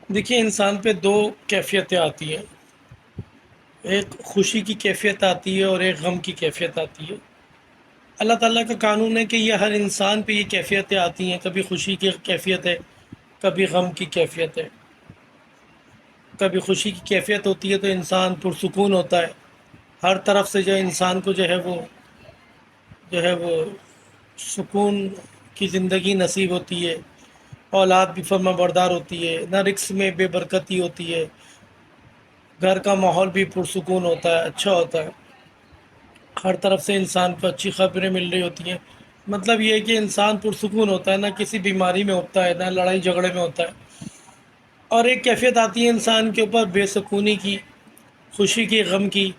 دیکھیے انسان پہ دو کیفیتیں آتی ہیں، ایک خوشی کی کیفیت آتی ہے اور ایک غم کی کیفیت آتی ہے۔ اللہ تعالیٰ کا قانون ہے کہ یہ ہر انسان پہ یہ کیفیتیں آتی ہیں، کبھی خوشی کی کیفیت ہے، کبھی غم کی کیفیت ہے۔ کبھی خوشی کی کیفیت ہوتی ہے تو انسان پرسکون ہوتا ہے، ہر طرف سے جو انسان کو جو ہے وہ سکون کی زندگی نصیب ہوتی ہے، اولاد بھی فرما بردار ہوتی ہے، نہ رزق میں بے برکتی ہوتی ہے، گھر کا ماحول بھی پرسکون ہوتا ہے، اچھا ہوتا ہے، ہر طرف سے انسان کو اچھی خبریں مل رہی ہوتی ہیں۔ مطلب یہ ہے کہ انسان پرسکون ہوتا ہے، نہ کسی بیماری میں ہوتا ہے، نہ لڑائی جھگڑے میں ہوتا ہے۔ اور ایک کیفیت آتی ہے انسان کے اوپر بے سکونی کی، خوشی کی، غم کی۔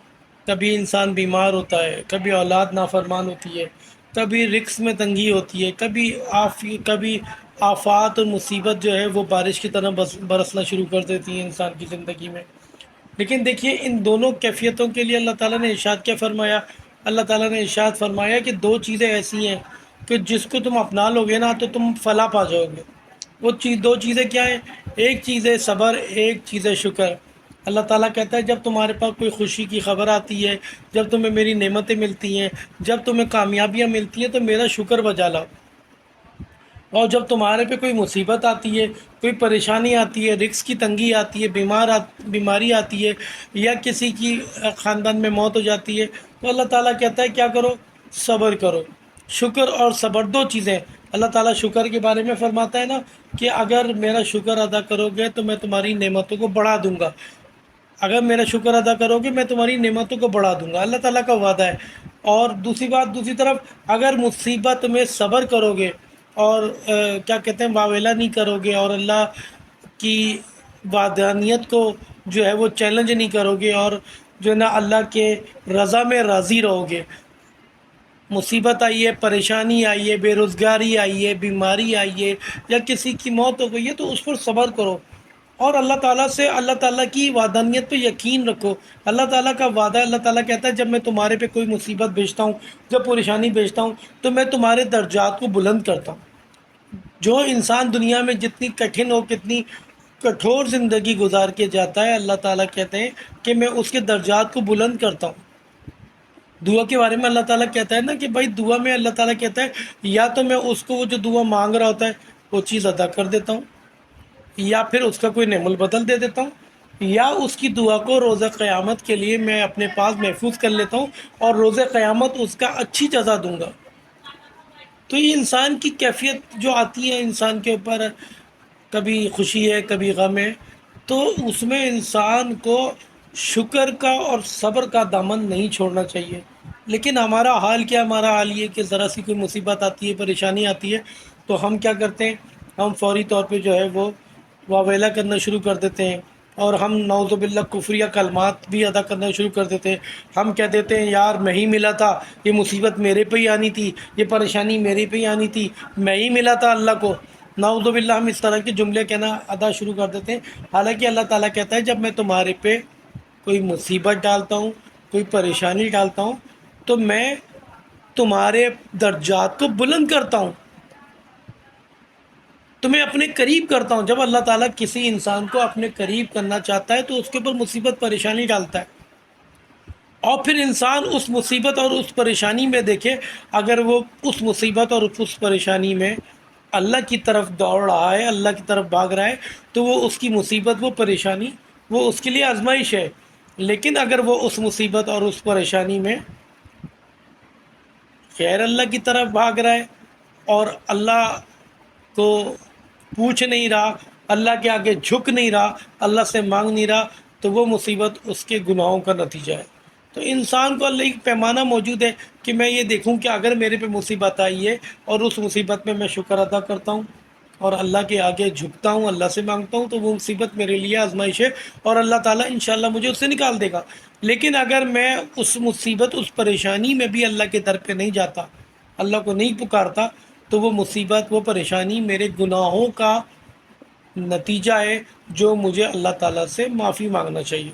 کبھی انسان بیمار ہوتا ہے، کبھی اولاد نافرمان ہوتی ہے، کبھی رزق میں تنگی ہوتی ہے، کبھی آفات اور مصیبت جو ہے وہ بارش کی طرح برسنا شروع کر دیتی ہیں انسان کی زندگی میں۔ لیکن دیکھیے ان دونوں کیفیتوں کے لیے اللہ تعالیٰ نے ارشاد کیا فرمایا؟ اللہ تعالیٰ نے ارشاد فرمایا کہ دو چیزیں ایسی ہیں کہ جس کو تم اپنا لو گے نا تو تم فلاح پا جاؤ گے۔ وہ دو چیزیں کیا ہیں؟ ایک چیز ہے صبر، ایک چیز ہے شکر۔ اللہ تعالیٰ کہتا ہے جب تمہارے پاس کوئی خوشی کی خبر آتی ہے، جب تمہیں میری نعمتیں ملتی ہیں، جب تمہیں کامیابیاں ملتی ہیں تو میرا شکر بجا لاؤ۔ اور جب تمہارے پہ کوئی مصیبت آتی ہے، کوئی پریشانی آتی ہے، رزق کی تنگی آتی ہے، بیماری آتی ہے، یا کسی کی خاندان میں موت ہو جاتی ہے، تو اللہ تعالیٰ کہتا ہے کیا کرو؟ صبر کرو۔ شکر اور صبر دو چیزیں۔ اللہ تعالیٰ شکر کے بارے میں فرماتا ہے نا کہ اگر میرا شکر ادا کرو گے تو میں تمہاری نعمتوں کو بڑھا دوں گا۔ اگر میرا شکر ادا کرو گے میں تمہاری نعمتوں کو بڑھا دوں گا، اللہ تعالیٰ کا وعدہ ہے۔ اور دوسری طرف اگر مصیبت میں صبر کرو گے اور کیا کہتے ہیں واویلا نہیں کرو گے، اور اللہ کی وعدانیت کو جو ہے وہ چیلنج نہیں کرو گے، اور جو ہے نا اللہ کے رضا میں راضی رہو گے۔ مصیبت آئی ہے، پریشانی آئی ہے، بے روزگاری آئی ہے، بیماری آئی ہے، یا کسی کی موت ہو گئی ہے تو اس پر صبر کرو، اور اللہ تعالیٰ سے اللہ تعالیٰ کی وعدانیت پہ یقین رکھو۔ اللہ تعالیٰ کا وعدہ ہے، اللہ تعالیٰ کہتا ہے جب میں تمہارے پہ کوئی مصیبت بھیجتا ہوں، جب پریشانی بھیجتا ہوں تو میں تمہارے درجات کو بلند کرتا ہوں۔ جو انسان دنیا میں جتنی کٹھن ہو، کتنی کٹھور زندگی گزار کے جاتا ہے، اللہ تعالیٰ کہتے ہیں کہ میں اس کے درجات کو بلند کرتا ہوں۔ دعا کے بارے میں اللہ تعالیٰ کہتا ہے نا کہ بھائی دعا میں اللہ تعالیٰ کہتا ہے یا تو میں اس کو وہ جو دعا مانگ رہا ہوتا ہے وہ چیز ادا کر دیتا ہوں، یا پھر اس کا کوئی نعم البدل دے دیتا ہوں، یا اس کی دعا کو روز قیامت کے لیے میں اپنے پاس محفوظ کر لیتا ہوں اور روز قیامت اس کا اچھی جزا دوں گا۔ تو یہ انسان کی کیفیت جو آتی ہے انسان کے اوپر، کبھی خوشی ہے کبھی غم ہے، تو اس میں انسان کو شکر کا اور صبر کا دامن نہیں چھوڑنا چاہیے۔ لیکن ہمارا حال کیا؟ ہمارا حال یہ کہ ذرا سی کوئی مصیبت آتی ہے، پریشانی آتی ہے تو ہم کیا کرتے ہیں؟ ہم فوری طور پہ جو ہے وہ واویلا کرنا شروع کر دیتے ہیں، اور ہم نعوذ باللہ کفریہ کلمات بھی ادا کرنا شروع کر دیتے ہیں۔ ہم کہہ دیتے ہیں یار میں ہی ملا تھا، یہ مصیبت میرے پہ ہی آنی تھی، یہ پریشانی میرے پہ ہی آنی تھی، میں ہی ملا تھا اللہ کو۔ نعوذ باللہ ہم اس طرح کے جملے کہنا ادا شروع کر دیتے ہیں، حالانکہ اللہ تعالیٰ کہتا ہے جب میں تمہارے پہ کوئی مصیبت ڈالتا ہوں، کوئی پریشانی ڈالتا ہوں تو میں تمہارے درجات کو بلند کرتا ہوں، تمہیں اپنے قریب کرتا ہوں۔ جب اللہ تعالیٰ کسی انسان کو اپنے قریب کرنا چاہتا ہے تو اس کے اوپر مصیبت پریشانی ڈالتا ہے، اور پھر انسان اس مصیبت اور اس پریشانی میں دیکھے، اگر وہ اس مصیبت اور اس پریشانی میں اللہ کی طرف دوڑ رہا ہے، اللہ کی طرف بھاگ رہا ہے، تو وہ اس کی مصیبت، وہ پریشانی، وہ اس کے لیے آزمائش ہے۔ لیکن اگر وہ اس مصیبت اور اس پریشانی میں غیر اللہ کی طرف بھاگ رہا ہے اور اللہ کو پوچھ نہیں رہا، اللہ کے آگے جھک نہیں رہا، اللہ سے مانگ نہیں رہا، تو وہ مصیبت اس کے گناہوں کا نتیجہ ہے۔ تو انسان کو اللہ ایک پیمانہ موجود ہے کہ میں یہ دیکھوں کہ اگر میرے پہ مصیبت آئی ہے اور اس مصیبت میں شکر ادا کرتا ہوں اور اللہ کے آگے جھکتا ہوں، اللہ سے مانگتا ہوں، تو وہ مصیبت میرے لیے آزمائش ہے اور اللہ تعالیٰ انشاءاللہ مجھے اس سے نکال دے گا۔ لیکن اگر میں اس مصیبت، اس پریشانی میں بھی اللہ کے در پہ نہیں جاتا، اللہ کو نہیں پکارتا، تو وہ مصیبت، وہ پریشانی میرے گناہوں کا نتیجہ ہے، جو مجھے اللہ تعالیٰ سے معافی مانگنا چاہیے۔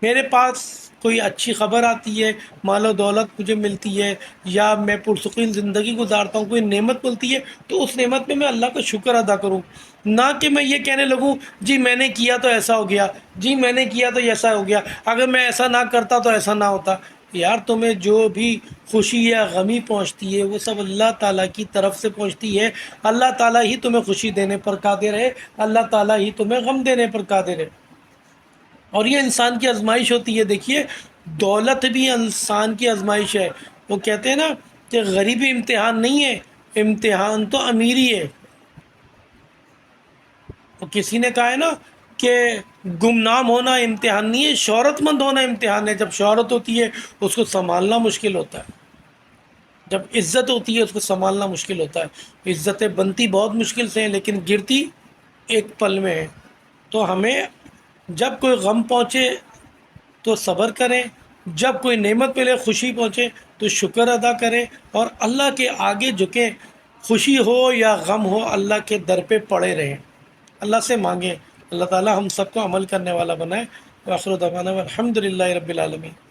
میرے پاس کوئی اچھی خبر آتی ہے، مال و دولت مجھے ملتی ہے، یا میں پرسکون زندگی گزارتا ہوں، کوئی نعمت ملتی ہے، تو اس نعمت میں اللہ کا شکر ادا کروں، نہ کہ میں یہ کہنے لگوں جی میں نے کیا تو ایسا ہو گیا، جی میں نے کیا تو ایسا ہو گیا، اگر میں ایسا نہ کرتا تو ایسا نہ ہوتا۔ یار تمہیں جو بھی خوشی یا غمی پہنچتی ہے وہ سب اللہ تعالیٰ کی طرف سے پہنچتی ہے۔ اللہ تعالیٰ ہی تمہیں خوشی دینے پر قادر ہے، اللہ تعالیٰ ہی تمہیں غم دینے پر قادر ہے۔ اور یہ انسان کی آزمائش ہوتی ہے۔ دیکھیے دولت بھی انسان کی آزمائش ہے۔ وہ کہتے ہیں نا کہ غریبی امتحان نہیں ہے، امتحان تو امیری ہے۔ کسی نے کہا ہے نا کہ گمنام ہونا امتحان نہیں ہے، شہرت مند ہونا امتحان ہے۔ جب شہرت ہوتی ہے اس کو سنبھالنا مشکل ہوتا ہے، جب عزت ہوتی ہے اس کو سنبھالنا مشکل ہوتا ہے۔ عزتیں بنتی بہت مشکل سے ہیں لیکن گرتی ایک پل میں ہے۔ تو ہمیں جب کوئی غم پہنچے تو صبر کریں، جب کوئی نعمت ملے خوشی پہنچے تو شکر ادا کریں، اور اللہ کے آگے جھکیں، خوشی ہو یا غم ہو اللہ کے در پہ پڑے رہیں، اللہ سے مانگیں۔ اللہ تعالی ہم سب کو عمل کرنے والا بنائے۔ وآخر دعوانا الحمد للہ رب العالمین۔